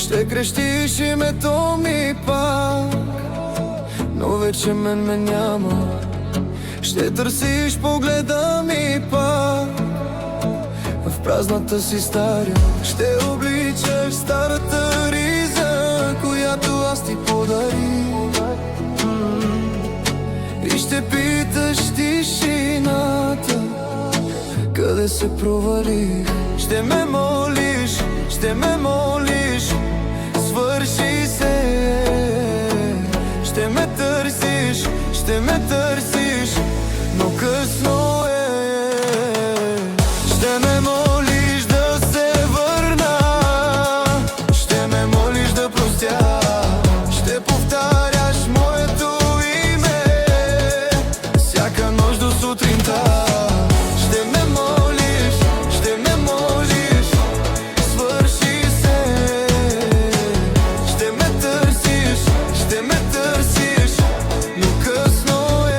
Ще крещиш името ми пак, но вече мен ме няма. Ще търсиш погледа ми пак в празната си старя. Ще обличаш старата риза, която аз ти подарих, и ще питаш тишината къде се провалих. Ще ме молиш, ще ме молиш, свърши се. Ще ме търсиш, ще ме търсиш, но късно е. Ще ме молиш да се върна, ще ме молиш да простя. Ще повтаряш моето име всяка нощ до сутринта. Ще ме молиш, ще ме молиш, свърши се. Ще ме търсиш, ще ме търсиш, но късно е.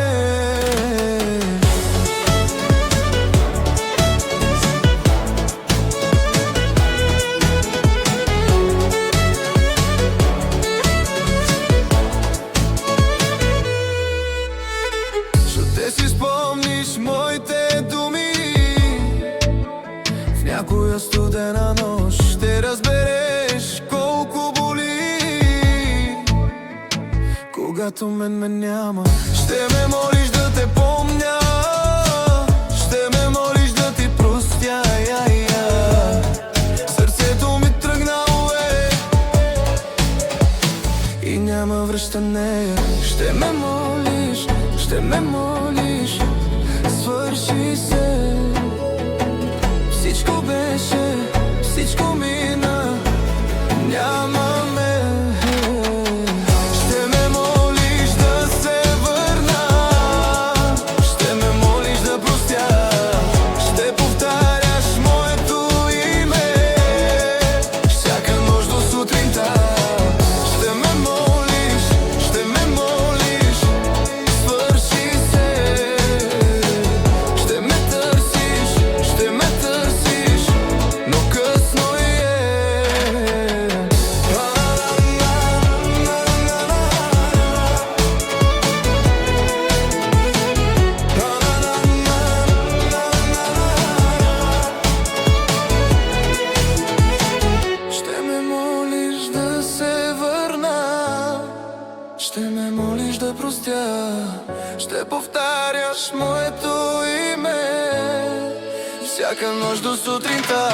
Ще си спомниш моите думи в някоя студена нощ. Ще разбереш колко боли, когато ме няма. Ще ме молиш да те помня, ще ме молиш да ти простя. Сърцето ми тръгнало е и няма връщане. Ще ме молиш, ще ме молиш, свърши се. Всичко беше, всичко мина, няма ме. Ще ме молиш да се върна, ще ме молиш да простя. Ще повтаряш моето име всяка нощ до сутринта. Ще ме молиш, ще ме молиш, свърши се. Ще ме търсиш, ще ме търсиш, но късно е. Ще ме молиш да се върна, ще ме молиш да простя. Ще повтаряш моето име всяка нощ до сутринта.